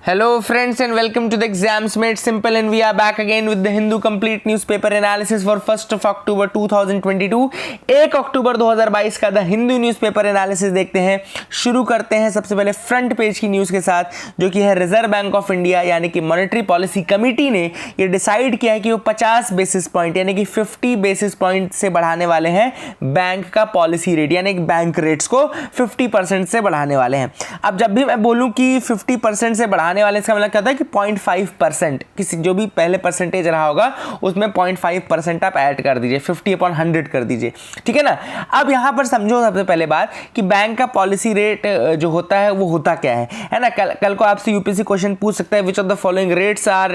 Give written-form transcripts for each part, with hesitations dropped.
Hello friends and welcome to the Exams Made Simple, and we are back again with the Hindu Complete Newspaper Analysis for 1st of October 2022। 1 अक्टूबर 2022 का the Hindu newspaper analysis देखते हैं। शुरू करते हैं सबसे पहले front page की news के साथ, जो कि है रिजर्व बैंक ऑफ इंडिया यानी कि मॉनेटरी पॉलिसी कमेटी ने ये डिसाइड किया है कि वो 50 बेसिस पॉइंट यानी कि 50 बेसिस पॉइंट से बढ़ाने वाले हैं बैंक का पॉलिसी रेट, यानी कि बैंक रेट्स को 50% से बढ़ाने वाले हैं। अब जब भी मैं बोलूँ कि 50% से बढ़ाने वाले, इसका मतलब क्या होता है कि 0.5% किसी जो भी पहले परसेंटेज रहा होगा उसमें 0.5% आप ऐड कर दीजिए, 50/100 कर दीजिए, ठीक है ना। अब यहां पर समझो सबसे पहले बात कि बैंक का पॉलिसी रेट जो होता है वो होता क्या है ना। कल को आपसे यूपीएससी क्वेश्चन पूछ सकता है, which of the following rates are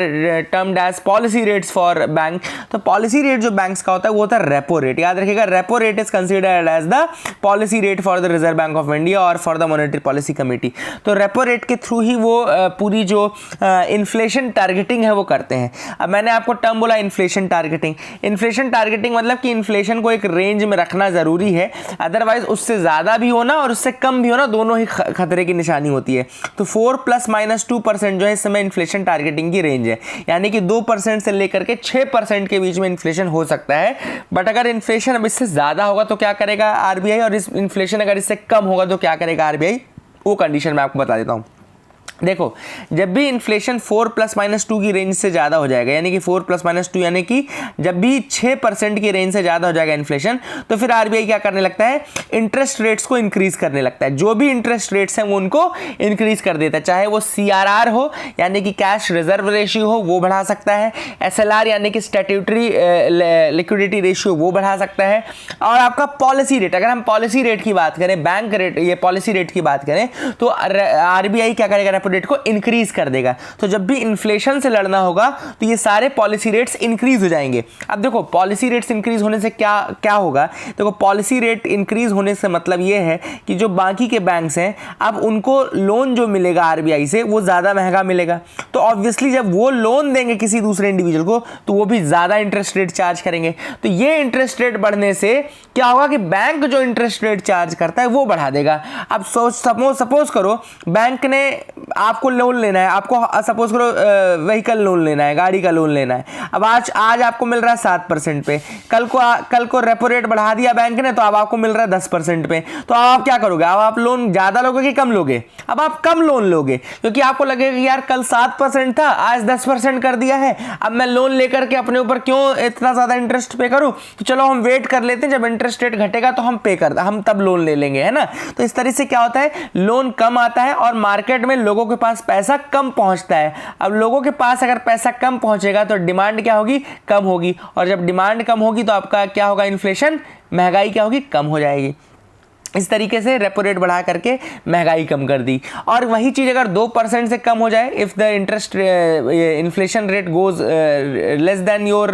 termed as policy rates for bank. तो पॉलिसी रेट जो बैंक्स का होता है वो होता है रेपो रेट। याद रखिएगा, repo rate is considered as the policy rate for the Reserve Bank of India और for the monetary policy committee. तो रेपो रेट के थ्रू ही वो पूरी जो इन्फ्लेशन टारगेटिंग है वो करते हैं। अब मैंने आपको टर्म बोला इन्फ्लेशन टारगेटिंग। इन्फ्लेशन टारगेटिंग मतलब कि इन्फ्लेशन को एक रेंज में रखना जरूरी है, अदरवाइज उससे ज़्यादा भी होना और उससे कम भी होना दोनों ही खतरे की निशानी होती है। तो 4 ± 2% जो है इस समय इन्फ्लेशन टारगेटिंग की रेंज है, यानी कि 2% से लेकर के 6% के बीच में इन्फ्लेशन हो सकता है। बट अगर इन्फ्लेशन अब इससे ज़्यादा होगा तो क्या करेगा आरबीआई, और इस इन्फ्लेशन अगर इससे कम होगा तो क्या करेगा आरबीआई, वो कंडीशन मैं आपको बता देता हूँ। देखो, जब भी इन्फ्लेशन 4 ± 2 की रेंज से ज़्यादा हो जाएगा, यानी कि 4 ± 2 यानी कि जब भी 6% की रेंज से ज़्यादा हो जाएगा इन्फ्लेशन, तो फिर आरबीआई क्या करने लगता है, इंटरेस्ट रेट्स को इंक्रीज करने लगता है। जो भी इंटरेस्ट रेट्स हैं वो उनको इंक्रीज कर देता है, चाहे वो CRR हो यानी कि कैश रिजर्व रेशियो हो वो बढ़ा सकता है, SLR यानी कि स्टैट्यूटरी लिक्विडिटी रेशियो वो बढ़ा सकता है, और आपका पॉलिसी रेट, अगर हम पॉलिसी रेट की बात करें, बैंक रेट, ये पॉलिसी रेट की बात करें, तो आरबीआई क्या करेगा, रेट को इंक्रीज कर देगा। तो जब भी इन्फ्लेशन से लड़ना होगा तो ये सारे पॉलिसी रेट्स इंक्रीज हो जाएंगे। अब देखो, पॉलिसी रेट्स इंक्रीज होने से क्या क्या होगा, देखो पॉलिसी रेट इंक्रीज होने से मतलब ये है कि जो बाकी के बैंक्स हैं अब उनको लोन जो मिलेगा आरबीआई से वो ज्यादा महंगा मिलेगा। तो ऑब्वियसली जब वो लोन देंगे किसी दूसरे इंडिविजुअल को तो वो भी ज्यादा इंटरेस्ट रेट चार्ज करेंगे। तो ये इंटरेस्ट रेट बढ़ने से क्या होगा कि बैंक जो इंटरेस्ट रेट चार्ज करता है वो बढ़ा देगा। अब सपोज करो बैंक ने आपको लोन लेना है, आपको सपोज करो व्हीकल लोन लेना है, गाड़ी का लोन लेना है। अब आज आपको मिल रहा है 7% पे, कल को रेपो रेट बढ़ा दिया बैंक ने तो अब आपको मिल रहा है 10% पे। तो अब आप क्या करोगे, अब आप लोन ज्यादा लोगे कि कम लोगे? अब आप कम लोन लोगे, क्योंकि आपको लगेगा कि यार कल 7% था आज 10% कर दिया है, अब मैं लोन लेकर के अपने ऊपर क्यों इतना ज्यादा इंटरेस्ट पे करूं, तो चलो हम वेट कर लेते हैं, जब इंटरेस्ट रेट घटेगा तो हम तब लोन ले लेंगे, है ना। तो इस तरह से क्या होता है, लोन कम आता है और मार्केट में लोगों के पास पैसा कम पहुंचता है। अब लोगों के पास अगर पैसा कम पहुंचेगा तो डिमांड क्या होगी, कम होगी, और जब डिमांड कम होगी तो आपका क्या होगा, इन्फ्लेशन, महंगाई क्या होगी, कम हो जाएगी। इस तरीके से रेपो रेट बढ़ा करके महंगाई कम कर दी। और वही चीज़ अगर 2% से कम हो जाए, if the interest inflation rate goes less than your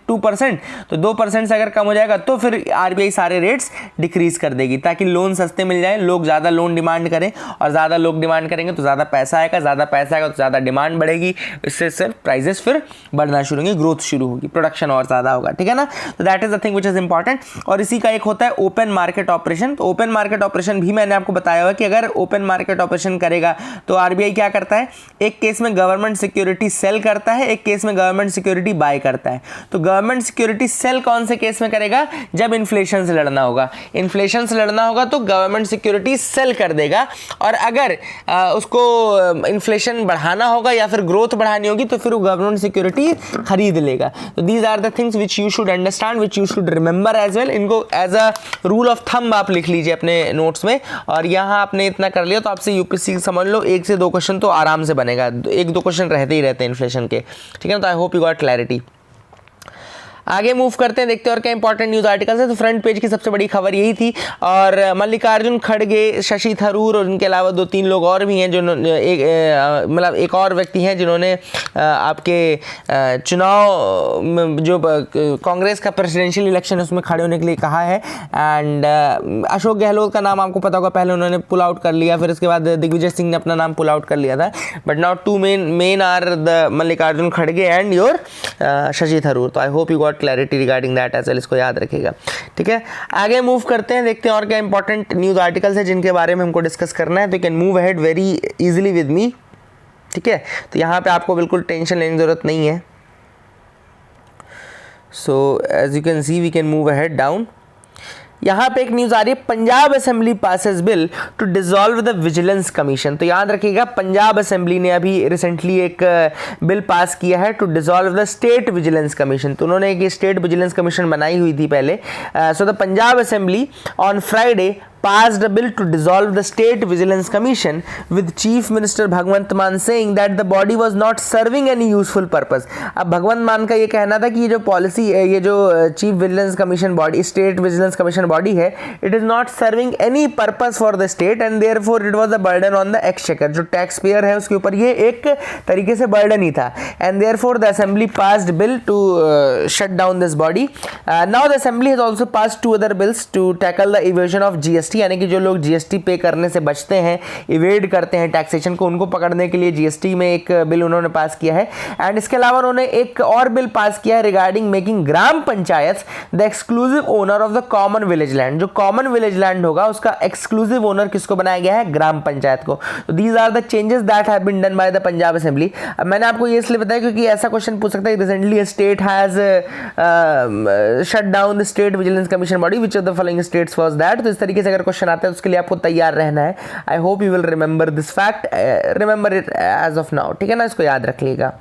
2%, तो 2% से अगर कम हो जाएगा तो फिर आरबीआई सारे रेट्स डिक्रीज कर देगी, ताकि लोन सस्ते मिल जाए, लोग ज़्यादा लोन डिमांड करें, और ज़्यादा लोग डिमांड करेंगे तो ज़्यादा पैसा आएगा, ज़्यादा पैसा आएगा तो ज़्यादा डिमांड बढ़ेगी, इससे प्राइजेस फिर बढ़ना शुरू होंगे, ग्रोथ शुरू होगी, प्रोडक्शन और ज़्यादा होगा, ठीक है ना। तो that is the thing which is important. और इसी का एक होता है ओपन मार्केट ऑपरेशन। तो ओपन मार्केट ऑपरेशन भी मैंने आपको बताया हुआ कि अगर ओपन मार्केट ऑपरेशन करेगा तो आरबीआई क्या करता है, एक केस में गवर्नमेंट सिक्योरिटी सेल करता है, एक केस में गवर्नमेंट सिक्योरिटी बाय करता है। तो गवर्नमेंट सिक्योरिटी सेल कौन से केस में करेगा, जब इन्फ्लेशन से लड़ना होगा। इन्फ्लेशन से लड़ना होगा तो गवर्नमेंट सिक्योरिटी सेल कर देगा, और अगर उसको इन्फ्लेशन बढ़ाना होगा या फिर ग्रोथ बढ़ानी होगी तो फिर वो गवर्नमेंट सिक्योरिटी खरीद लेगा। तो these are the things which you should understand, which you should remember as well. इनको as a rule of thumb आप लिख लीजिए अपने नोट्स में, और यहाँ आपने इतना कर लिया तो आपसे यूपीएससी समझ लो 1 से 2 क्वेश्चन तो आराम से बनेगा, 1-2 क्वेश्चन रहते ही रहते हैं इन्फ्लेशन के, ठीक है ना। तो I hope you got clarity. आगे मूव करते हैं, देखते हैं और क्या इंपॉर्टेंट न्यूज़ आर्टिकल्स है। तो फ्रंट पेज की सबसे बड़ी खबर यही थी, और मल्लिकार्जुन खड़गे, शशि थरूर और उनके अलावा 2-3 लोग और भी हैं जो मतलब एक और व्यक्ति हैं जिन्होंने आपके चुनाव जो कांग्रेस का प्रेसिडेंशियल इलेक्शन है उसमें खड़े होने के लिए कहा है। एंड अशोक गहलोत का नाम आपको पता होगा, पहले उन्होंने पुल आउट कर लिया, फिर उसके बाद दिग्विजय सिंह ने अपना नाम पुल आउट कर लिया था। But now 2 main are the Mallikarjun खड़गे एंड योर शशि थरूर। तो I hope you got clarity regarding that as well, इसको याद रखिएगा, ठीक है। आगे मूव करते हैं, देखते हैं और क्या इंपॉर्टेंट न्यूज़ आर्टिकल्स है जिनके बारे में हमको डिस्कस करना है। तो you can move ahead very easily with me. ठीक है, तो यहाँ पे आपको बिल्कुल टेंशन लेने की ज़रूरत नहीं है। So as you can see we can move ahead down. यहाँ पे एक न्यूज़ आ रही है, Punjab assembly passes bill to dissolve the vigilance commission. तो याद रखिएगा, पंजाब असेंबली ने अभी रिसेंटली एक बिल पास किया है to dissolve the state vigilance commission. तो उन्होंने एक स्टेट विजिलेंस कमीशन बनाई हुई थी पहले। So the Punjab assembly on Friday passed a bill to dissolve the State Vigilance Commission with Chief Minister Bhagwant Mann saying that the body was not serving any useful purpose। अब भगवंत मान का ये कहना था कि ये जो पॉलिसी है, ये जो chief vigilance commission body, state vigilance commission body है, it is not serving any purpose for the state and therefore it was a burden on the exchequer. जो टैक्स पेयर है उसके ऊपर ये एक तरीके से बर्डन ही था। And therefore the assembly passed bill to shut down this body. Now the assembly has also passed two other bills to tackle the evasion of GST, यानी कि जो लोग जीएसटी पे करने से बचते हैं, इवेड करते हैं टैक्सेशन को, उनको पकड़ने के लिए जीएसटी में एक बिल उन्होंने पास किया है। एंड इसके अलावा उन्होंने एक और बिल पास किया है regarding making gram panchayat the exclusive owner of the common village land. जो कॉमन विलेज लैंड होगा उसका एक्सक्लूसिव ओनर किसको बनाया गया है? ग्राम पंचायत को। तो these are the changes that have been done by the Punjab assembly. अब मैंने आपको ये इसलिए बताया क्योंकि ऐसा क्वेश्चन पूछ सकता है, recently state has shut down the state vigilance commission body, which of the following states was that. तो इस तरीके से अगर क्वेश्चन आता है तो उसके लिए आपको तैयार रहना है। I hope you will remember this fact, remember it as of now, ठीक है ना, इसको याद रखिएगा।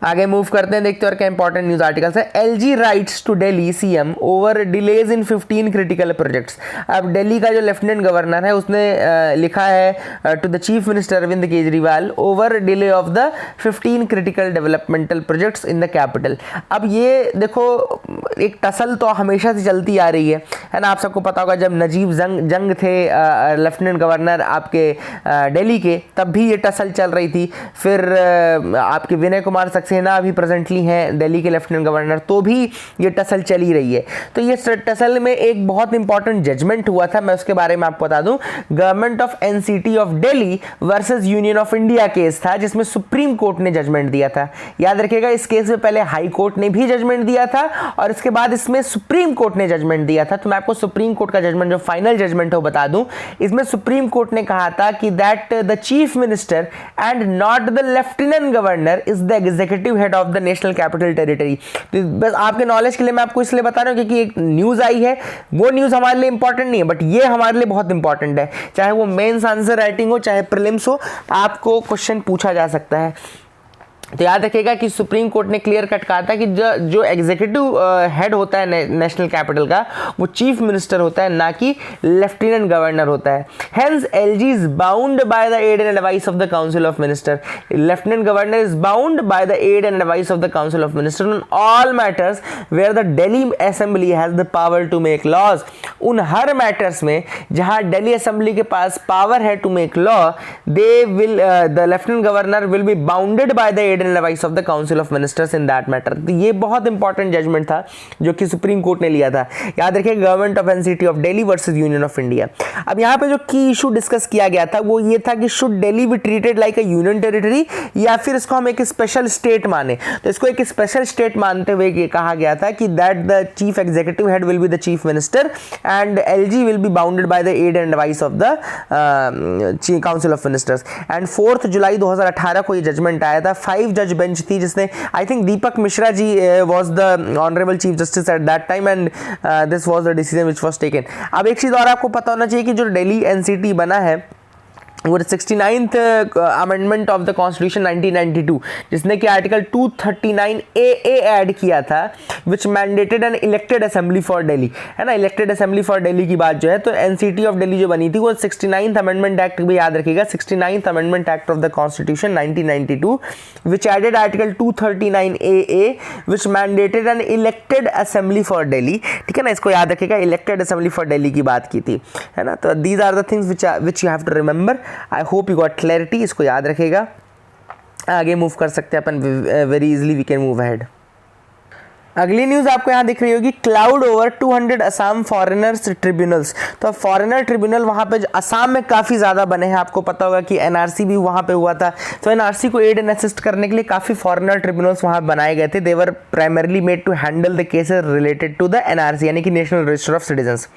आगे मूव करते हैं, देखते हैं और क्या इंपॉर्टेंट न्यूज आर्टिकल्स है। LG writes to Delhi CM over delays in 15 critical projects. अब दिल्ली का जो लेफ्टिनेंट गवर्नर है उसने लिखा है to the chief minister Arvind Kejriwal over delay of the 15 critical developmental projects in the capital. अब ये देखो, एक टसल तो हमेशा से चलती आ रही है ना। आप सबको पता होगा जब नजीब जंग थे लेफ्टिनेंट गवर्नर आपके दिल्ली के, तब भी ये टसल चल रही थी। फिर आपके विनय कुमार सक्सेना अभी प्रेजेंटली हैं दिल्ली के लेफ्टिनेंट गवर्नर, तो भी ये टसल चली रही है। तो ये टसल में एक बहुत इंपॉर्टेंट जजमेंट हुआ था, मैं उसके बारे में आपको बता दूं। Government of NCT of Delhi versus union of India case था, जिसमें सुप्रीम कोर्ट ने जजमेंट दिया था। याद रखिएगा, इस केस में पहले हाई कोर्ट ने भी जजमेंट दिया था और इसके बाद इसमें सुप्रीम कोर्ट ने जजमेंट दिया था। तो मैं आपको सुप्रीम कोर्ट का जजमेंट, जो फाइनल जजमेंट है वो बता दूं। इसमें सुप्रीम कोर्ट ने कहा था कि that the chief minister and not the lieutenant governor is the executive head of the national capital territory. तो बस आपके नॉलेज के लिए मैं आपको इसलिए बता रहा हूं क्योंकि एक न्यूज आई है, वो न्यूज हमारे लिए इंपॉर्टेंट नहीं है, बट ये हमारे लिए बहुत इंपॉर्टेंट है। चाहे वो मेंस आंसर राइटिंग हो, चाहे प्रीलिम्स हो, आपको क्वेश्चन पूछा जा सकता है। तो याद रखिएगा कि सुप्रीम कोर्ट ने क्लियर कट कहा था कि जो एग्जीक्यूटिव हेड होता है नेशनल कैपिटल का, वो चीफ मिनिस्टर होता है, ना कि लेफ्टिनेंट गवर्नर होता है। Hence LG is bound by the aid and advice of the council of minister. Lieutenant governor is bound by the aid and advice of the council of minister on all matters where the Delhi assembly has the power to make laws. उन हर matters में जहां Delhi assembly के पास power है to make law, they will the lieutenant governor will be bounded by the aid and advice of the council of ministers in that matter. तो ये बहुत इंपॉर्टेंट जजमेंट था जो कि सुप्रीम कोर्ट ने लिया था। याद रखिए, government of NCT of Delhi versus union of India. अब यहाँ पे जो की इशू डिस्कस किया गया था वो ये था कि should Delhi be treated like a union territory, या फिर इसको हम एक स्पेशल स्टेट माने। तो इसको एक स्पेशल स्टेट मानते हुए ये कहा गया था कि that the chief executive head will be the chief minister and LG will be bounded by the aid and advice of the council of ministers. And 4 जुलाई 2018 को ये जजमेंट आया था। 5 जज बेंच थी जिसने, I think Deepak Mishra ji was the honourable chief justice at that time and this was the decision which was taken. अब एक चीज और आपको पता होना चाहिए कि जो दिल्ली एनसीटी बना है वो 69th amendment of the constitution 1992, जिसने कि आर्टिकल 239A ऐड किया था, which mandated an elected assembly for Delhi, है ना। इलेक्टेड असेंबली फॉर दिल्ली की बात जो है, तो एनसीटी ऑफ दिल्ली जो बनी थी वो 69th अमेंडमेंट एक्ट भी याद रखिएगा, 69th amendment act of the constitution 1992, which added article 239A which mandated an elected assembly for Delhi, ठीक है ना। इसको याद रखिएगा, इलेक्टेड असेंबली फॉर दिल्ली की बात की थी, है ना। तो these are the things which you have to remember. I hope you got clarity, इसको याद रखेगा। आगे मूव कर सकते हैं अपन very easily, we can move ahead. अगली न्यूज आपको यहाँ दिख रही होगी, cloud over 200 Assam foreigners tribunals. तो फॉरेनर ट्रिब्यूनल वहाँ पे असम में काफ़ी ज़्यादा बने हैं। आपको पता होगा कि एनआरसी भी वहाँ पे हुआ था, तो एनआरसी को एड एंड असिस्ट करने के लिए काफ़ी फॉरेनर ट्रिब्यूनल्स वहाँ बनाए गए थे। They were primarily made to handle the cases related to the NRC, यानी कि नेशनल रजिस्टर ऑफ सिटीजन्स।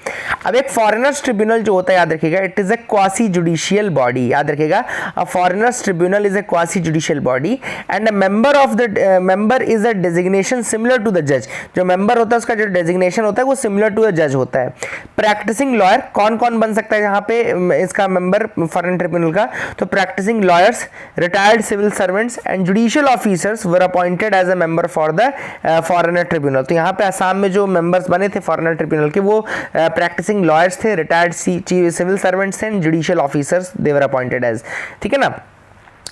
अब एक फॉरेनर्स ट्रिब्यूनल जो होता है, याद रखिएगा, it is a quasi judicial body. याद रखिएगा, a foreigners tribunal is a quasi judicial body and a member of the member is a designation similar to the जज। जो मेंबर होता है उसका जो डेजिग्नेशन होता है वो सिमिलर टू द जज होता है। प्रैक्टिसिंग लॉयर कौन कौन बन सकता है यहाँ पे इसका मेंबर फॉरेन ट्रिब्यूनल का? तो practising lawyers, retired civil servants and judicial officers were appointed as a member for the foreigner tribunal. तो यहाँ पे असम में जो मेंबर्स बने थे फॉरेनर ट्रिब्यूनल के, वो प्रैक्टिसिंग लॉयर्स थे, retired civil servants and judicial officers, they were appointed as. ठीक है ना।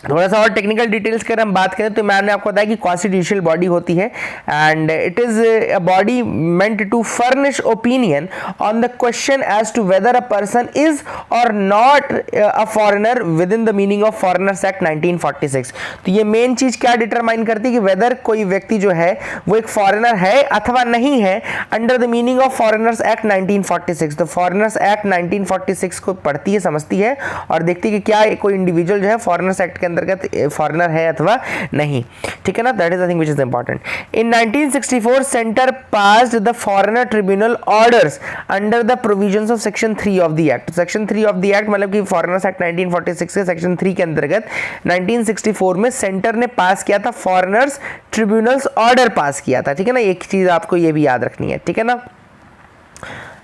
थोड़ा सा और टेक्निकल डिटेल्स की अगर हम बात करें तो मैंने आपको बताया कि कॉन्स्टिट्यूशनल बॉडी होती है and it is a body meant to furnish opinion on the question as to whether a person is or not a foreigner within the meaning of foreigners act 1946। तो ये main चीज क्या determine करती है कि weather कोई व्यक्ति जो है वो एक फॉरेनर है अथवा नहीं है under the meaning of foreigners act 1946। तो फॉरेनर्स एक्ट 1946 को पढ़ती है, समझती है और देखती है कि क्या कोई इंडिविजुअल जो है फॉरेनर्स एक्ट के अंतर्गत फॉरेनर है अथवा नहीं। ठीक है ना, that is the thing which is important. In 1964 centre passed the foreigner tribunal orders under the provisions of section 3 of the act. Section 3 of the act मतलब कि फॉरेनर्स एक्ट 1946 के सेक्शन 3 के अंतर्गत 1964 में सेंटर ने पास किया था फॉरेनर्स ट्रिब्यूनल्स ऑर्डर पास किया था। ठीक है ना, एक चीज आपको ये भी याद रखनी है। ठीक है ना,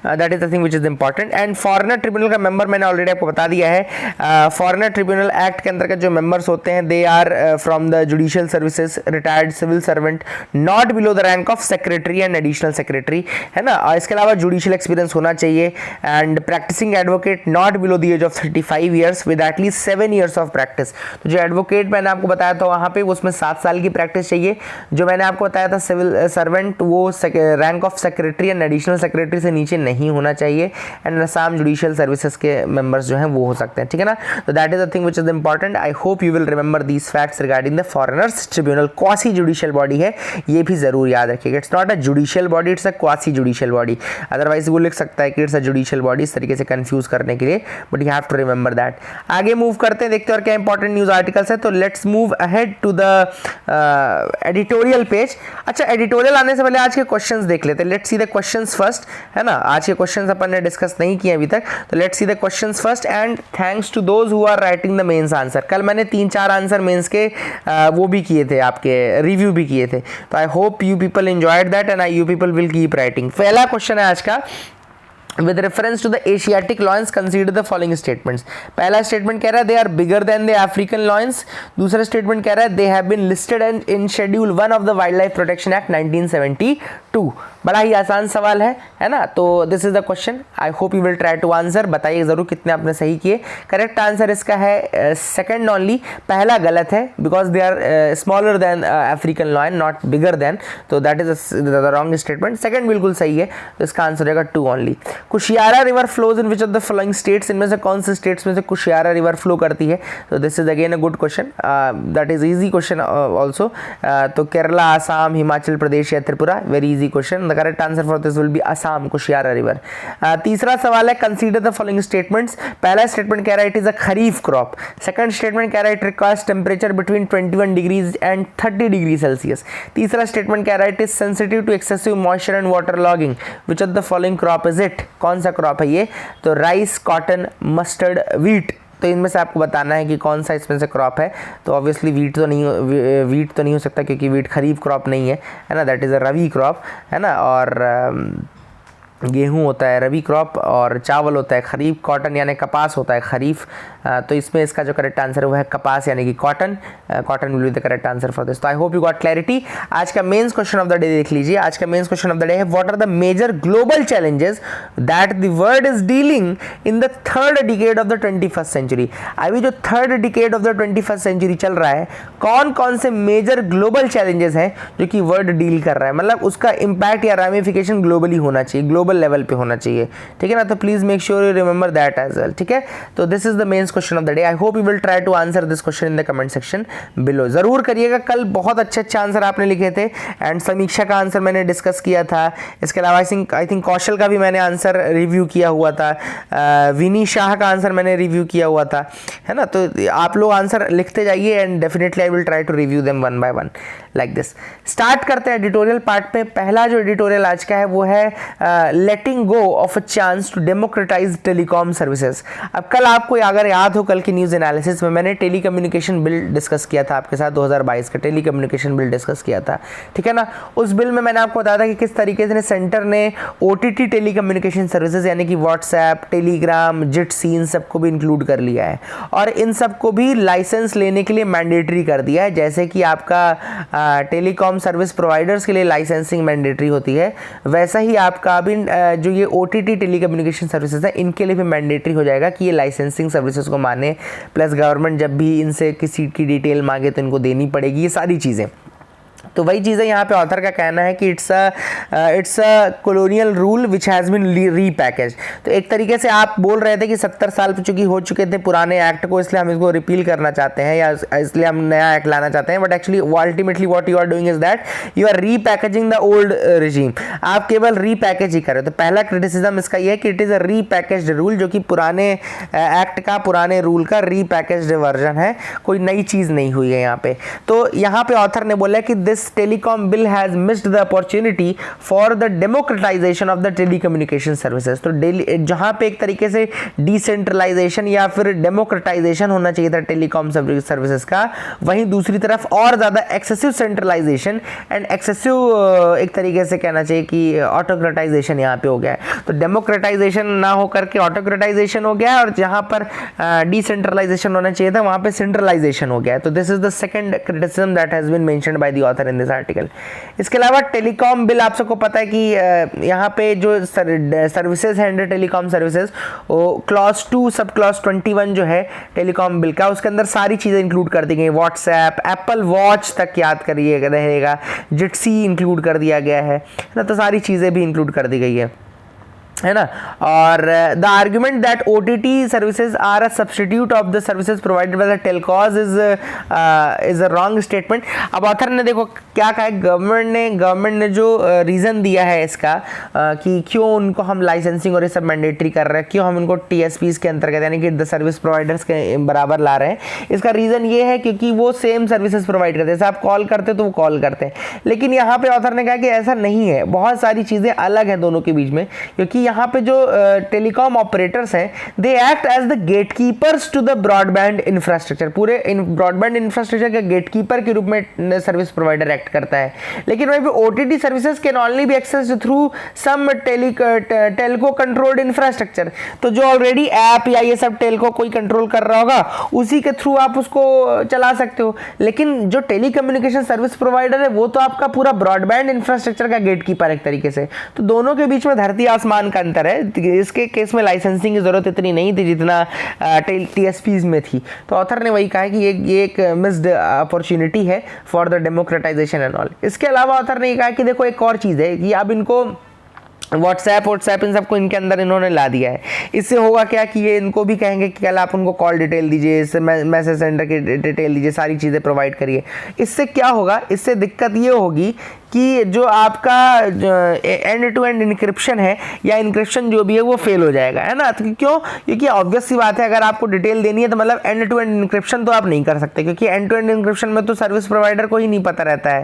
that is the thing which is important. And foreigner tribunal का मेंबर मैंने ऑलरेडी आपको बता दिया है। फॉरेनर ट्रिब्यूनल एक्ट के अंतर्गत जो मेंबर्स होते हैं they are from the judicial services, retired civil servant, not below the rank of secretary and additional secretary, है ना। और इसके अलावा जुडिशियल एक्सपीरियंस होना चाहिए and practising advocate not below the age of 35 years with at least 7 years of practice. तो जो advocate मैंने आपको बताया था वहाँ पे उसमें 7 साल की प्रैक्टिस चाहिए। जो मैंने आपको बताया था सिविल सर्वेंट, वो rank of secretary and additional secretary से नीचे नहीं होना चाहिए एंड असम जुडिशियल सर्विसेज के मेंबर्स जो हैं वो हो सकते हैं। ठीक है ना, तो that is the thing which is important. I hope you will remember these facts regarding the foreigners tribunal. Quasi judicial body है, ये भी जरूर याद रखिएगा। It's not a judicial body, it's a quasi judicial body. Otherwise वो लिख सकता है कि इट्स अ जुडिशियल बॉडी, इस तरीके से कंफ्यूज करने के लिए, but you have to remember that. आगे मूव करते हैं, देखते हैं और क्या इंपॉर्टेंट न्यूज आर्टिकल्स है। तो let's move ahead to the editorial page. अच्छा, एडिटोरियल आने से पहले आज के क्वेश्चंस देख लेते हैं। Let's see the questions first, है ना। आज के क्वेश्चंस अपन ने डिस्कस नहीं किए अभी तक, तो let's see the questions first and thanks to those who are writing the mains answer. कल मैंने 3-4 आंसर मेंस के वो भी किए थे, आपके रिव्यू भी किए थे, तो I hope you people enjoyed that and you people will keep writing. पहला क्वेश्चन है आज का, with reference to the Asiatic lions consider the following statements। पहला स्टेटमेंट कह रहा है they are bigger than the African lions। दूसरा statement कह रहा है they have been listed in Schedule 1 of the Wildlife Protection Act 1972। बड़ा ही आसान सवाल है ना। तो this is the question, I hope you will try to answer. बताइए जरूर कितने आपने सही किए। करेक्ट आंसर इसका है सेकंड ओनली। पहला गलत है because they are smaller than African lion, not bigger than, तो that is the wrong statement. Second बिल्कुल सही है, तो इसका आंसर होगा 2 only. Kushiyara river flows in which of the following states. इनमें से कौन से स्टेट्स में से कुशियारा रिवर फ्लो करती है? तो this is again a good question, that is easy question also. तो केरला, आसाम, हिमाचल प्रदेश या Tripura, very easy question. The correct answer for this will be Assam, Kushiyara river. तीसरा सवाल है कंसीडर द फॉलोइंग स्टेटमेंट्स। पहला स्टेटमेंट कह रहा है it is a kharif crop. Second statement कह रहा है it requires temperature between 21 degrees and 30 degree Celsius. तीसरा स्टेटमेंट कह रहा है it is sensitive to excessive moisture and water logging. Which of the following crop is it? कौन सा crop है ये? तो राइस, कॉटन, मस्टर्ड, व्हीट। तो इनमें से आपको बताना है कि कौन सा इसमें से क्रॉप है। तो ऑब्वियसली वीट तो नहीं हो सकता क्योंकि वीट खरीफ क्रॉप नहीं है ना, that is a rabi crop, है ना। और गेहूं होता है रबी क्रॉप और चावल होता है खरीफ, कॉटन यानी कपास होता है खरीफ। तो इसमें इसका जो करेक्ट आंसर है वो है कपास यानी कि cotton. Cotton will be the correct answer for this. तो I hope you got clarity. आज का mains question of the day देख लीजिए। आज का mains question of the day है what are the major global challenges that the world is dealing in the third decade of the 21st century. अभी जो third decade of the 21st century चल रहा है, कौन कौन से मेजर ग्लोबल चैलेंजेस हैं जो कि वर्ल्ड डील कर रहा है, मतलब उसका इंपैक्ट या रामिफिकेशन ग्लोबली होना चाहिए। ग्लोबल ग्लोबल लेवल पे होना चाहिए, ठीक है ना। तो please make sure you remember that as well, ठीक है। तो this is the mains question of the day. I hope you will try to answer this question in the comment section below. ज़रूर करिएगा, कल बहुत अच्छे आंसर आपने लिखे थे एंड समीक्षा का आंसर मैंने डिस्कस किया था। इसके अलावा आई थिंक कौशल का भी मैंने आंसर रिव्यू किया हुआ था, विनी शाह का आंसर मैंने रिव्यू किया हुआ था, है ना। तो आप लोग आंसर लिखते जाइए and definitely I will try to review them one by one like this. Start करते हैं एडिटोरियल पार्ट पे। पहला जो एडिटोरियल आज का है वो है letting go of a chance to democratize telecom services. अब कल आपको अगर याद हो, कल की न्यूज़ एनालिसिस में मैंने टेली कम्युनिकेशन बिल डिस्कस किया था आपके साथ, 2022 का टेली कम्युनिकेशन बिल डिस्कस किया था, ठीक है ना। उस बिल में मैंने आपको बताया था कि किस तरीके से सेंटर ने OTT टेली कम्युनिकेशन सर्विसेज यानी कि व्हाट्सएप, टेलीग्राम, जिटसी, इन सबको भी इंक्लूड कर लिया है और इन सबको भी लाइसेंस लेने के लिए मैंडेटरी कर दिया है। जैसे कि आपका टेलीकॉम सर्विस प्रोवाइडर्स के लिए लाइसेंसिंग मैंडेटरी होती है, वैसा ही आपका भी जो ये OTT टेली कम्युनिकेशन सर्विसेज है इनके लिए भी मैंडेटरी हो जाएगा कि ये लाइसेंसिंग सर्विसेज को माने, प्लस गवर्नमेंट जब भी इनसे किसी की डिटेल मांगे तो इनको देनी पड़ेगी, ये सारी चीज़ें। तो वही चीज़ है, यहाँ पे ऑथर का कहना है कि it's a colonial rule which has been repackage. तो एक तरीके से आप बोल रहे थे कि 70 साल चूँकि हो चुके थे पुराने एक्ट को, इसलिए हम इसको रिपील करना चाहते हैं या इसलिए हम नया एक्ट लाना चाहते हैं। But actually ultimately what you are doing is that you are repackaging the old regime. आप केवल रीपैकेज ही कर रहे हो। तो पहला क्रिटिसिज्म इसका ये है कि it is a repackaged rule, जो कि पुराने एक्ट का, पुराने रूल का रीपैकेज्ड वर्जन है, कोई नई चीज़ नहीं हुई है यहाँ पे। तो यहाँ पे ऑथर ने बोला कि this telecom bill has missed the opportunity for the democratization of the telecommunication services। तो जहां पे एक तरीके से डिसेंट्रलाइजेशन या फिर डेमोक्रेटाइजेशन होना चाहिए था टेलीकॉम सर्विसेज का, वहीं दूसरी तरफ और ज़्यादा एक्सेसिव सेंट्रलाइजेशन एंड एक्सेसिव एक तरीके से कहना चाहिए कि ऑटोक्रेटाइजेशन यहाँ पे हो गया है। तो डेमोक्रेटाइजेशन ना हो करके ऑटोक्रेटाइजेशन हो गया है और जहाँ पर डिसेंट्रलाइजेशन होना चाहिए था वहाँ पे सेंट्रलाइजेशन हो गया है। तो this is the second criticism that has been mentioned by the author in this article. इसके अलावा टेलीकॉम बिल आप सबको पता है कि यहाँ पे जो सर्विसेज हैं अंडर टेलीकॉम सर्विसेज, वो क्लॉज 2 सब क्लॉज 21 जो है टेलीकॉम बिल का, उसके अंदर सारी चीज़ें इंक्लूड कर दी गई। व्हाट्सएप, एप्पल वॉच तक याद करिएगा रहेगा, जिटसी इंक्लूड कर दिया गया है ना। तो सारी चीज़ें भी इंक्लूड कर दी गई है ना। और the argument that OTT services are a substitute of the services provided by the telcos is a wrong statement. अब ऑथर ने देखो क्या कहा है, गवर्नमेंट ने जो रीज़न दिया है इसका कि क्यों उनको हम लाइसेंसिंग और ये सब मैंडेटरी कर रहे हैं, क्यों हम उनको TSPs के अंतर्गत यानी कि द सर्विस प्रोवाइडर्स के बराबर ला रहे हैं, इसका रीज़न ये है क्योंकि वो सेम सर्विसेज प्रोवाइड करते हैं। जैसे आप कॉल करते हो तो वो कॉल करते हैं, लेकिन यहाँ पे ऑथर ने कहा कि ऐसा नहीं है, बहुत सारी चीज़ें अलग हैं दोनों के बीच में। क्योंकि यहाँ पे जो टेलीकॉम ऑपरेटर्स हैं they act as the gatekeepers to the broadband infrastructure. पूरे ब्रॉडबैंड इंफ्रास्ट्रक्चर के गेटकीपर के रूप में सर्विस प्रोवाइडर एक्ट करता है। लेकिन वहीं पे OTT services can only be accessed through some telco controlled infrastructure. तो जो ऑलरेडी ऐप या ये सब टेलको कोई कंट्रोल कर रहा होगा उसी के थ्रू आप उसको चला सकते हो। लेकिन जो टेली कम्युनिकेशन सर्विस प्रोवाइडर है वो तो आपका पूरा ब्रॉडबैंड इंफ्रास्ट्रक्चर का गेटकीपर एक तरीके से। तो दोनों के बीच में धरती आसमान का अंतर है। इसके केस में लाइसेंसिंग की जरूरत इतनी नहीं थी जितना TSPs में थी। तो ऑथर ने वही कहा कि ये एक मिस्ड अपॉर्चुनिटी है for the democratisation and all. इसके अलावा ऑथर ने कहा कि देखो एक और चीज़ है कि अब इनको व्हाट्सएप इन सबको इनके अंदर इन्होंने ला दिया है। इससे होगा क्या कि ये इनको भी कहेंगे कि कल आप उनको कॉल डिटेल दीजिए, इससे मैसेज सेंडर की डिटेल दीजिए, सारी चीज़ें प्रोवाइड करिए। इससे क्या होगा, इससे दिक्कत ये होगी कि जो आपका एंड टू एंड इनक्रिप्शन है या इनक्रिप्शन जो भी है वो फेल हो जाएगा, है ना। तो क्यों? क्योंकि ऑब्वियस सी बात है, अगर आपको डिटेल देनी है तो मतलब एंड टू एंड इनक्रिप्शन तो आप नहीं कर सकते, क्योंकि एंड टू एंड इनक्रिप्शन में तो सर्विस प्रोवाइडर को ही नहीं पता रहता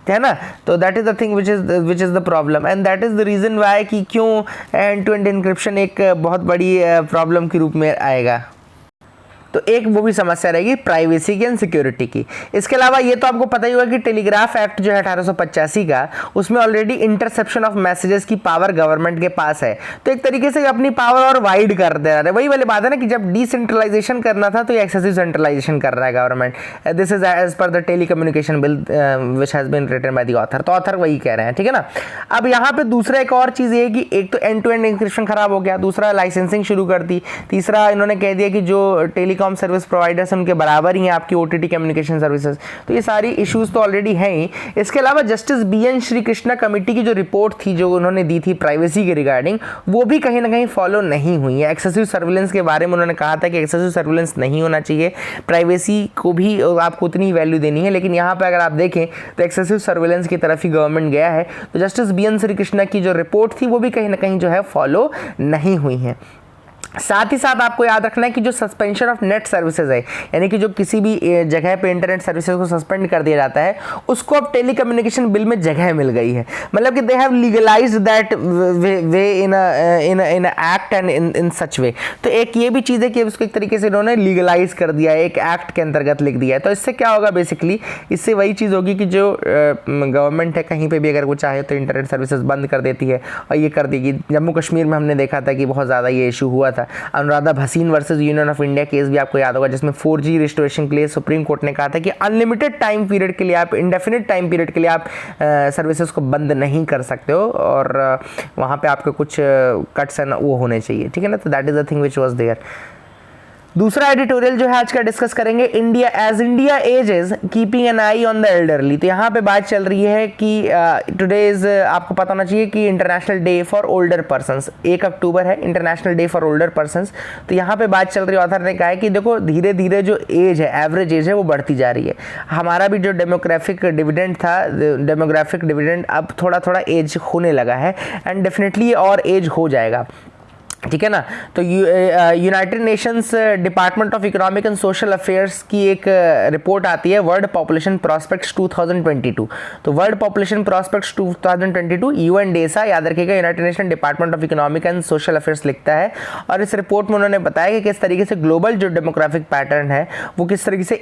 है ना। तो that is the thing which is the problem and that is the reason why कि क्यों एंड टू एंड इनक्रिप्शन एक बहुत बड़ी प्रॉब्लम के रूप में आएगा। तो एक वो भी समस्या रहेगी प्राइवेसी की एंड सिक्योरिटी की। इसके अलावा ये तो आपको पता ही होगा कि टेलीग्राफ एक्ट जो है 1885 का, उसमें ऑलरेडी इंटरसेप्शन ऑफ मैसेजेस की पावर गवर्नमेंट के पास है। तो एक तरीके से अपनी पावर और वाइड कर दे रहा है। वही वाली बात है ना कि जब डिसेंट्रलाइजेशन करना था तो एक्सेसिव सेंट्रलाइजेशन कर रहा है government. This is as per the telecommunication bill which has been written by the author. तो ऑथर वही कह रहे हैं, ठीक है ना। अब यहाँ पे दूसरा एक और चीज़ ये है कि एक तो एंड टू एंड इंक्रिप्शन खराब हो गया, दूसरा लाइसेंसिंग शुरू कर दी, तीसरा इन्होंने कह दिया कि जो टेली टेलीकॉम सर्विस प्रोवाइडर्स उनके बराबर ही हैं आपकी OTT कम्युनिकेशन सर्विसेज। तो ये सारी इश्यूज तो ऑलरेडी हैं ही। इसके अलावा justice BN Shri Krishna committee की जो रिपोर्ट थी जो उन्होंने दी थी प्राइवेसी के रिगार्डिंग, वो भी कहीं ना कहीं फॉलो नहीं हुई है। एक्सेसिव सर्विलेंस के बारे में उन्होंने कहा था कि एक्सेसिव सर्विलेंस नहीं होना चाहिए, प्राइवेसी को भी आपको उतनी वैल्यू देनी है, लेकिन यहाँ पर अगर आप देखें तो एक्सेसिव सर्विलेंस की तरफ ही गवर्नमेंट गया है। तो जस्टिस BN श्री कृष्णा की जो रिपोर्ट थी वो भी कहीं ना कहीं जो है फॉलो नहीं हुई है। साथ ही साथ आपको याद रखना है कि जो सस्पेंशन ऑफ नेट सर्विसेज है, यानी कि जो किसी भी जगह पे इंटरनेट सर्विसेज को सस्पेंड कर दिया जाता है, उसको अब टेलीकम्युनिकेशन बिल में जगह मिल गई है। मतलब कि they have legalized that way in act and in such way. तो एक ये भी चीज़ है कि उसको एक तरीके से इन्होंने लीगलाइज कर दिया है, एक एक्ट के अंतर्गत लिख दिया है। तो इससे क्या होगा, बेसिकली इससे वही चीज़ होगी कि जो गवर्नमेंट है कहीं पर भी अगर वो चाहे तो इंटरनेट सर्विसेज बंद कर देती है, और ये कर देगी। जम्मू कश्मीर में हमने देखा था कि बहुत ज़्यादा ये इशू हुआ था। Anuradha Bhasin versus union of India case भी आपको याद होगा, जिसमें 4G रिस्टोरेशन के लिए सुप्रीम कोर्ट ने कहा था कि अनलिमिटेड टाइम पीरियड के लिए आप, इंडेफिनिट टाइम पीरियड के लिए आप सर्विसेज को बंद नहीं कर सकते हो, और वहाँ पे आपके कुछ कट्स एंड वो होने चाहिए, ठीक है ना। तो that is the thing which was there. दूसरा एडिटोरियल जो है आज का डिस्कस करेंगे, India as India ages keeping an eye on the elderly. तो यहाँ पे बात चल रही है कि टुडे इज, आपको पता होना चाहिए कि international day for older persons, 1 अक्टूबर है international day for older persons. तो यहाँ पे बात चल रही है, ऑथर ने कहा है कि देखो धीरे धीरे जो एज है, एवरेज एज है, वो बढ़ती जा रही है। हमारा भी जो डेमोग्राफिक डिविडेंड था, डेमोग्राफिक डिविडेंड अब थोड़ा थोड़ा एज होने लगा है, एंड डेफिनेटली और एज हो जाएगा, ठीक है ना। तो United Nations department of economic and social affairs की एक रिपोर्ट आती है, वर्ल्ड पॉपुलेशन प्रॉस्पेक्ट्स 2022। तो वर्ल्ड पॉपुलेशन प्रॉस्पेक्ट्स 2022 UNDESA, याद रखिएगा, United nation department of economic and social affairs लिखता है। और इस रिपोर्ट में उन्होंने बताया कि किस तरीके से ग्लोबल जो डेमोग्राफिक पैटर्न है वो किस तरीके से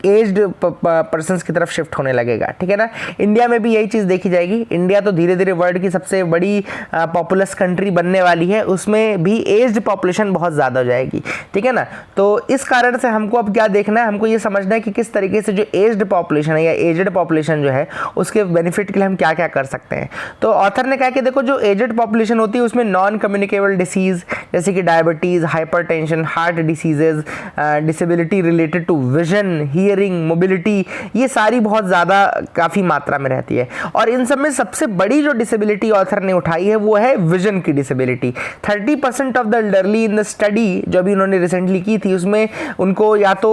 एज्ड पर्सनस की तरफ शिफ्ट होने लगेगा, ठीक है ना। इंडिया में भी यही चीज़ देखी जाएगी। इंडिया तो धीरे धीरे वर्ल्ड की सबसे बड़ी पॉपुलस कंट्री बनने वाली है, उसमें भी एज्ड पॉपुलेशन बहुत ज़्यादा हो जाएगी, ठीक है ना। तो इस कारण से हमको अब क्या देखना है, हमको ये समझना है कि किस तरीके से जो एज्ड पॉपुलेशन है या एज्ड पॉपुलेशन जो है उसके बेनिफिट के लिए हम क्या क्या कर सकते हैं। तो ऑथर ने कहा कि देखो जो एज्ड पॉपुलेशन होती है उसमें नॉन कम्युनिकेबल डिसीज़ जैसे कि diabetes, hypertension, heart diseases, disability related to vision, hearing, mobility, ये सारी बहुत ज़्यादा काफ़ी मात्रा में रहती है। और इन सब में सबसे बड़ी जो डिसेबिलिटी ऑथर ने उठाई है वो है विजन की disability. 30% of the elderly in the study जो अभी उन्होंने रिसेंटली की थी उसमें उनको या तो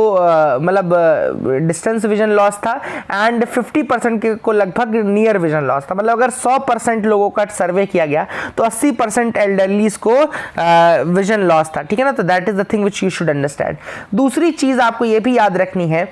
मतलब डिस्टेंस विजन लॉस था, एंड 50% को लगभग नियर विजन लॉस था। मतलब अगर 100% लोगों का सर्वे किया गया तो 80% एल्डरलीज को विजन लॉस था, ठीक है ना। तो that is the thing which you should understand. दूसरी चीज आपको ये भी याद रखनी है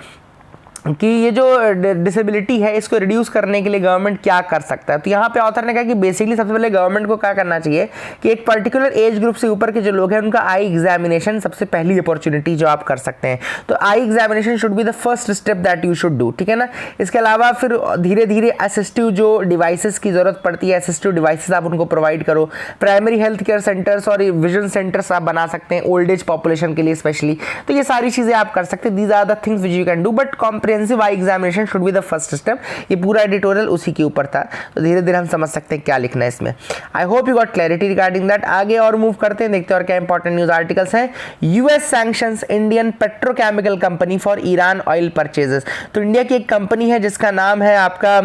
कि ये जो डिसेबिलिटी है इसको रिड्यूस करने के लिए गवर्नमेंट क्या कर सकता है। तो यहाँ पे ऑथर ने कहा कि बेसिकली सबसे पहले गवर्नमेंट को क्या करना चाहिए कि एक पर्टिकुलर एज ग्रुप से ऊपर के जो लोग हैं उनका आई एग्जामिनेशन सबसे पहली अपॉर्चुनिटी जो आप कर सकते हैं। तो eye examination should be the first step that you should do, ठीक है ना। इसके अलावा फिर धीरे धीरे असिस्टिव जो डिवाइसेस की जरूरत पड़ती है, असिस्टिव डिवाइसेस आप उनको प्रोवाइड करो। प्राइमरी हेल्थ केयर सेंटर्स और विजन सेंटर्स आप बना सकते हैं ओल्ड एज पॉपुलेशन के लिए स्पेशली। तो ये सारी चीज़ें आप कर सकते हैं। These are the things which you can do, but comprehensive eye examination should be the first step. ये पूरा एडिटोरियल उसी के ऊपर था। तो धीरे धीरे हम समझ सकते हैं क्या लिखना है इसमें। आई hope you got clarity regarding that. आगे और मूव करते हैं, देखते हैं और क्या इंपॉर्टेंट न्यूज आर्टिकल्स हैं। US sanctions Indian petrochemical company for Iran oil purchases. तो इंडिया की एक कंपनी है जिसका नाम है आपका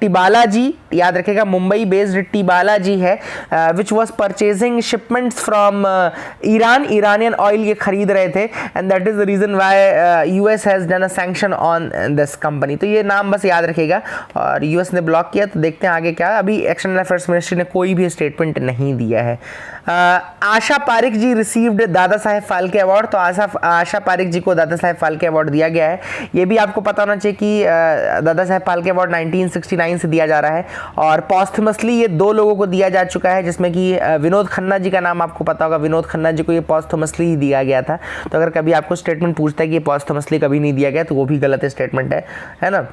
टिबालाजी, याद रखेगा मुंबई बेस्ड टिबालाजी है, which was purchasing shipments from Iran. Iranian oil ये खरीद रहे थे, and that is the reason why US has done a sanction on this company. तो ये नाम बस याद रखेगा, और यूएस ने ब्लॉक किया। तो देखते हैं आगे क्या। अभी एक्सटर्नल अफेयर्स मिनिस्ट्री ने कोई भी स्टेटमेंट नहीं दिया है। आशा पारिक जी रिसीव्ड दादा साहेब फाल्के अवार्ड। तो आशा पारिक जी को दादा साहेब फाल्के अवार्ड दिया गया है। ये भी आपको पता होना चाहिए कि दादा साहेब फाल्के अवार्ड 1969 से दिया जा रहा है, और पॉस्थमसली ये 2 लोगों को दिया जा चुका है, जिसमें कि विनोद खन्ना जी का नाम आपको पता होगा। विनोद खन्ना जी को ये पॉस्थमसली ही दिया गया था। तो अगर कभी आपको स्टेटमेंट पूछता है कि ये पॉस्थमसली कभी नहीं दिया गया तो वो भी गलत स्टेटमेंट है ना।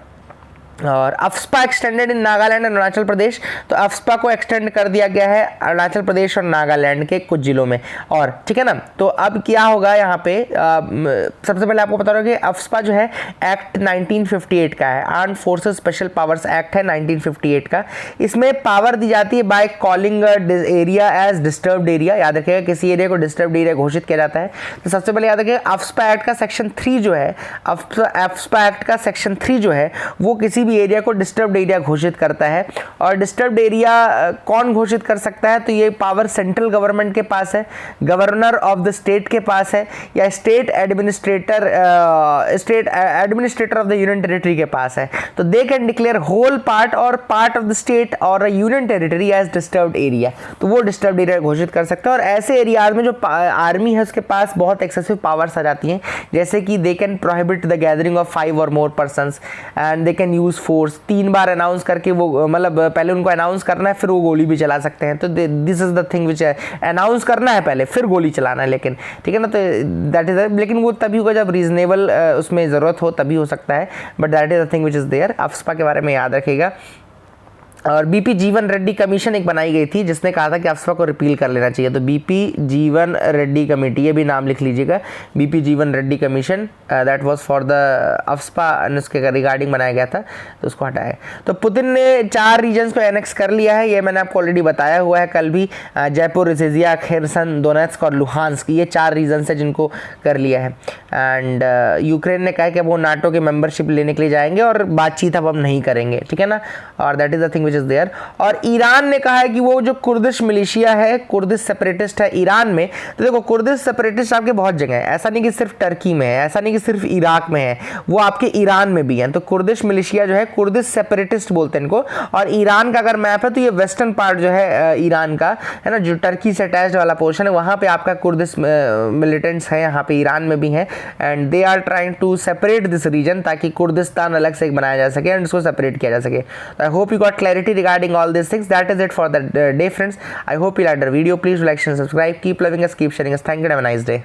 और अफ्स्पा एक्सटेंडेड इन नागालैंड और अरुणाचल प्रदेश, तो अफ्स्पा को एक्सटेंड कर दिया गया है अरुणाचल प्रदेश और नागालैंड के कुछ जिलों में। और ठीक है ना, तो अब क्या होगा यहाँ पे, सबसे पहले आपको पता होगा कि अफ्स्पा जो है एक्ट 1958 का है, armed forces special powers act है 1958 का। इसमें पावर दी जाती है by calling area as disturbed area. याद रखिएगा किसी एरिया को डिस्टर्ब्ड एरिया घोषित किया जाता है। तो सबसे पहले याद रखिएगा अफ्स्पा एक्ट का सेक्शन 3 जो है, अफ्स्पा एक्ट का सेक्शन 3 जो है वो किसी एरिया को डिस्टर्ब्ड एरिया घोषित करता है। और डिस्टर्ब्ड एरिया कौन घोषित कर सकता है, तो ये पावर सेंट्रल गवर्नमेंट के पास है, गवर्नर ऑफ द स्टेट के पास है, या state administrator of the union territory के पास है। तो they can declare whole part और पार्ट ऑफ द स्टेट और union territory as disturbed area, तो वो डिस्टर्ब्ड एरिया घोषित कर सकता है। और ऐसे एरियाज में जो आर्मी है उसके पास बहुत एक्सेसिव पावर्स आ जाती हैं, जैसे कि they can prohibit the gathering of 5 or more persons and they can use force. 3 बार अनाउंस करके वो, मतलब पहले उनको अनाउंस करना है फिर वो गोली भी चला सकते हैं। तो दिस इज द थिंग विच है, अनाउंस करना है पहले फिर गोली चलाना है, लेकिन ठीक है ना, तो दैट इज, लेकिन वो तभी होगा जब रीजनेबल उसमें ज़रूरत हो, तभी हो सकता है, but that is the thing which is there. AFSPA के बारे में याद रखिएगा। और बीपी जीवन रेड्डी कमीशन एक बनाई गई थी जिसने कहा था कि अफ्स्पा को रिपील कर लेना चाहिए। तो बीपी जीवन रेड्डी कमेटी, ये भी नाम लिख लीजिएगा, BP Jeevan Reddy commission, that was for the AFSPA, उसके रिगार्डिंग बनाया गया था, तो उसको हटाया। तो पुतिन ने 4 रीजन्स पे एनेक्स कर लिया है, ये मैंने आपको ऑलरेडी बताया हुआ है कल भी। जयपुर, रिसेजिया, खेरसन, दोनेत्स्क और लुहांस्क, ये 4 रीजन्स है जिनको कर लिया है। एंड यूक्रेन ने कहा कि वो नाटो की मेंबरशिप लेने के लिए जाएंगे और बातचीत अब हम नहीं करेंगे, ठीक है ना, और that is the thing is there. और ईरान ने कहा है कि वो जो कुर्दिश मिलिशिया है, कुर्दिश सेपरेटिस्ट है ईरान में, तो देखो कुर्दिश सेपरेटिस्ट आपके बहुत जगह है, ऐसा नहीं कि सिर्फ टर्की में है, ऐसा नहीं कि सिर्फ इराक में है, वो आपके ईरान में भी है। तो कुर्दिश मिलिशिया जो है, कुर्दिश सेपरेटिस्ट बोलते हैं इनको। और ईरान का अगर मैप है तो ये वेस्टर्न पार्ट जो है ईरान का है ना, जो टर्की से अटैच्ड वाला पोर्शन है, वहाँ पे आपका कुर्दिश मिलिटेंट्स है, यहाँ पे ईरान में भी है। And they are trying to separate this region, ताकि कुर्दिस्तान अलग से बनाया जा सके एंड इसको सेपरेट किया जा सके। आई hope you got clarity regarding all these things. That is it for the day, friends. I hope you liked the video. Please like and subscribe. Keep loving us, keep sharing us. Thank you and have a nice day.